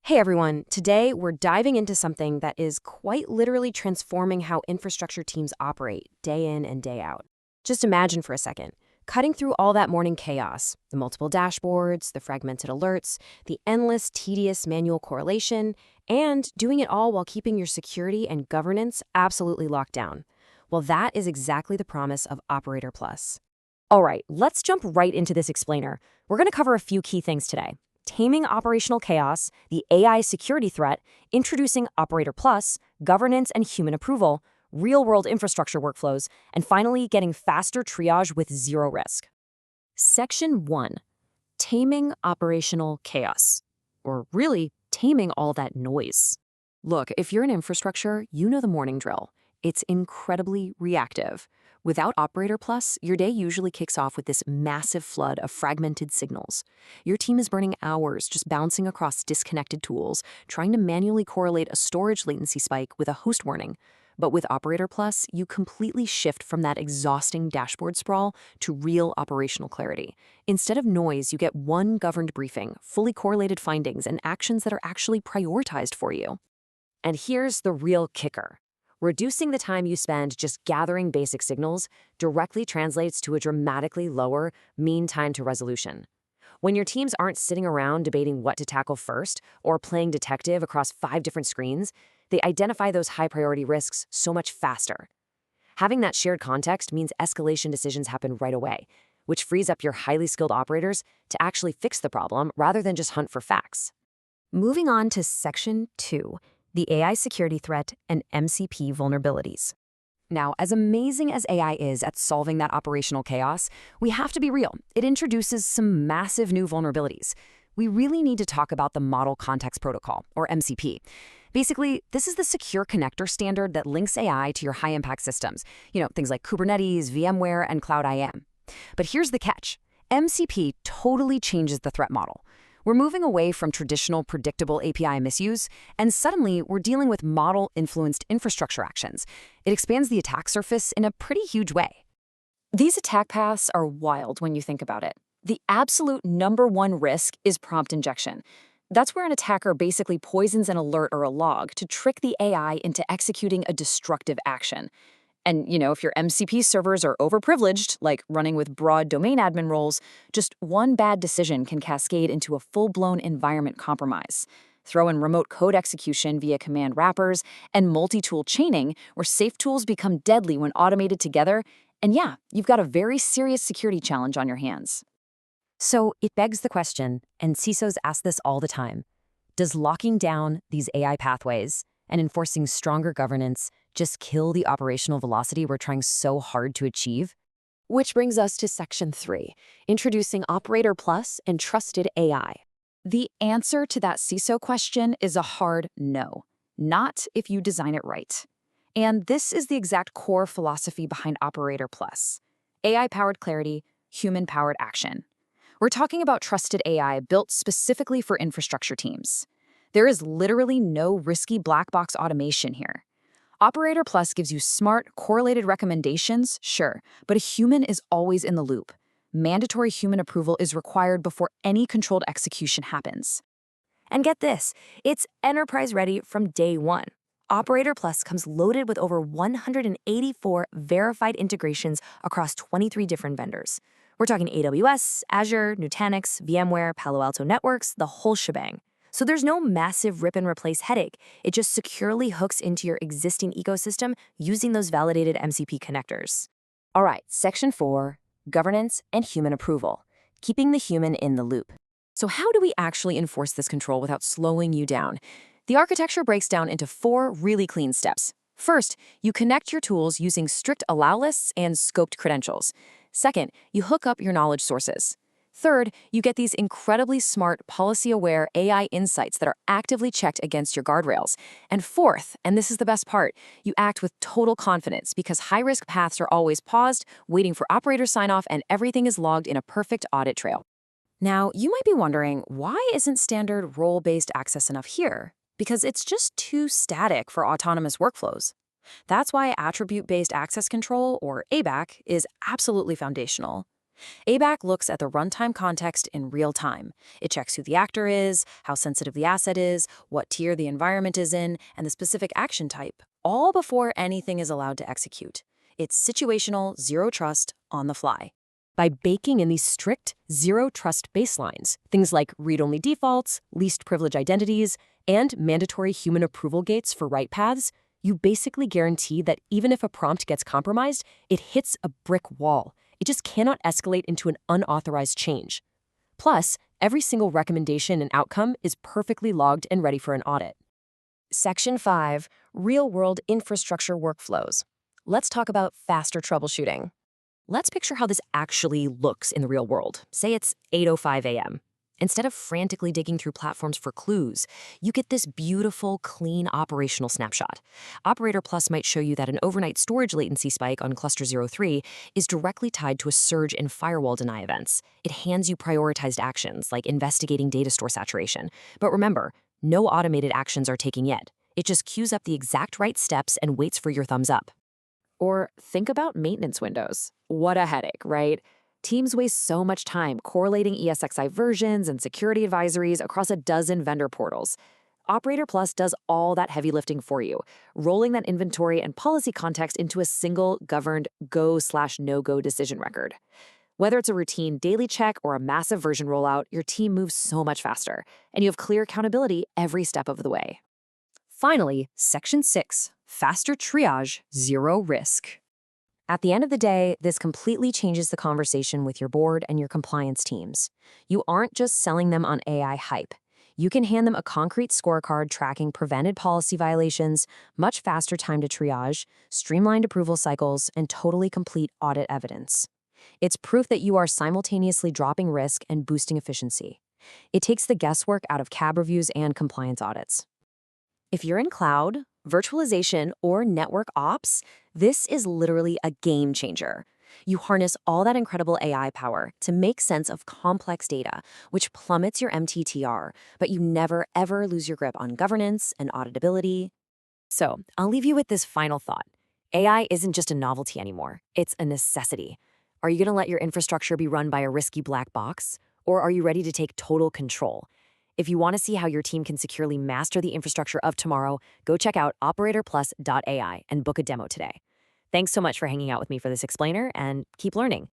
Hey everyone, today we're diving into something that is quite literally transforming how infrastructure teams operate day in and day out. Just imagine for a second, cutting through all that morning chaos, the multiple dashboards, the fragmented alerts, the endless, tedious manual correlation, and doing it all while keeping your security and governance absolutely locked down. Well, that is exactly the promise of Operator Plus. All right, let's jump right into this explainer. We're going to cover a few key things today: taming operational chaos, the AI security threat, introducing Operator Plus, governance and human approval, real-world infrastructure workflows, and finally getting faster triage with zero risk. Section 1. Taming operational chaos. Or really, taming all that noise. Look, if you're in infrastructure, you know the morning drill. It's incredibly reactive. Without Operator Plus, your day usually kicks off with this massive flood of fragmented signals. Your team is burning hours just bouncing across disconnected tools, trying to manually correlate a storage latency spike with a host warning. But with Operator Plus, you completely shift from that exhausting dashboard sprawl to real operational clarity. Instead of noise, you get one governed briefing, fully correlated findings, and actions that are actually prioritized for you. And here's the real kicker. Reducing the time you spend just gathering basic signals directly translates to a dramatically lower mean time to resolution. When your teams aren't sitting around debating what to tackle first or playing detective across 5 different screens, they identify those high-priority risks so much faster. Having that shared context means escalation decisions happen right away, which frees up your highly skilled operators to actually fix the problem rather than just hunt for facts. Moving on to Section 2. The AI security threat and MCP vulnerabilities. Now, as amazing as AI is at solving that operational chaos, we have to be real. It introduces some massive new vulnerabilities. We really need to talk about the Model Context Protocol, or MCP. Basically, this is the secure connector standard that links AI to your high-impact systems, things like Kubernetes, VMware, and Cloud IAM. But here's the catch. MCP totally changes the threat model. We're moving away from traditional predictable API misuse, and suddenly we're dealing with model-influenced infrastructure actions. It expands the attack surface in a pretty huge way. These attack paths are wild when you think about it. The absolute #1 risk is prompt injection. That's where an attacker basically poisons an alert or a log to trick the AI into executing a destructive action. And, if your MCP servers are overprivileged, like running with broad domain admin roles, just one bad decision can cascade into a full-blown environment compromise. Throw in remote code execution via command wrappers and multi-tool chaining, where safe tools become deadly when automated together, and yeah, you've got a very serious security challenge on your hands. So it begs the question, and CISOs ask this all the time: does locking down these AI pathways and enforcing stronger governance just kill the operational velocity we're trying so hard to achieve? Which brings us to Section 3, introducing Operator Plus and Trusted AI. The answer to that CISO question is a hard no, not if you design it right. And this is the exact core philosophy behind Operator Plus: AI-powered clarity, human-powered action. We're talking about trusted AI built specifically for infrastructure teams. There is literally no risky black box automation here. Operator Plus gives you smart, correlated recommendations, sure, but a human is always in the loop. Mandatory human approval is required before any controlled execution happens. And get this, it's enterprise-ready from day one. Operator Plus comes loaded with over 184 verified integrations across 23 different vendors. We're talking AWS, Azure, Nutanix, VMware, Palo Alto Networks, the whole shebang. So there's no massive rip-and-replace headache. It just securely hooks into your existing ecosystem using those validated MCP connectors. All right, Section 4, governance and human approval, keeping the human in the loop. So how do we actually enforce this control without slowing you down? The architecture breaks down into 4 really clean steps. First, you connect your tools using strict allow lists and scoped credentials. Second, you hook up your knowledge sources. Third, you get these incredibly smart, policy-aware AI insights that are actively checked against your guardrails. And fourth, and this is the best part, you act with total confidence because high-risk paths are always paused, waiting for operator sign-off, and everything is logged in a perfect audit trail. Now, you might be wondering, why isn't standard role-based access enough here? Because it's just too static for autonomous workflows. That's why attribute-based access control, or ABAC, is absolutely foundational. ABAC looks at the runtime context in real time. It checks who the actor is, how sensitive the asset is, what tier the environment is in, and the specific action type, all before anything is allowed to execute. It's situational, zero trust, on the fly. By baking in these strict, zero-trust baselines, things like read-only defaults, least privilege identities, and mandatory human approval gates for write paths, you basically guarantee that even if a prompt gets compromised, it hits a brick wall. It just cannot escalate into an unauthorized change. Plus, every single recommendation and outcome is perfectly logged and ready for an audit. Section 5. Real-world infrastructure workflows. Let's talk about faster troubleshooting. Let's picture how this actually looks in the real world. Say it's 8:05 a.m. Instead of frantically digging through platforms for clues, you get this beautiful, clean operational snapshot. Operator Plus might show you that an overnight storage latency spike on cluster 03 is directly tied to a surge in firewall deny events. It hands you prioritized actions, like investigating data store saturation. But remember, no automated actions are taken yet. It just queues up the exact right steps and waits for your thumbs up. Or think about maintenance windows. What a headache, right? Teams waste so much time correlating ESXi versions and security advisories across a dozen vendor portals. Operator Plus does all that heavy lifting for you, rolling that inventory and policy context into a single governed go/no-go decision record. Whether it's a routine daily check or a massive version rollout, your team moves so much faster, and you have clear accountability every step of the way. Finally, Section 6, faster triage, zero risk. At the end of the day, this completely changes the conversation with your board and your compliance teams. You aren't just selling them on AI hype. You can hand them a concrete scorecard tracking prevented policy violations, much faster time to triage, streamlined approval cycles, and totally complete audit evidence. It's proof that you are simultaneously dropping risk and boosting efficiency. It takes the guesswork out of CAB reviews and compliance audits. If you're in cloud, virtualization, or network ops, this is literally a game changer. You harness all that incredible AI power to make sense of complex data, which plummets your MTTR, but you never ever lose your grip on governance and auditability. So, I'll leave you with this final thought. AI isn't just a novelty anymore, it's a necessity. Are you going to let your infrastructure be run by a risky black box? Or are you ready to take total control? If you want to see how your team can securely master the infrastructure of tomorrow, go check out operatorplus.ai and book a demo today. Thanks so much for hanging out with me for this explainer, and keep learning.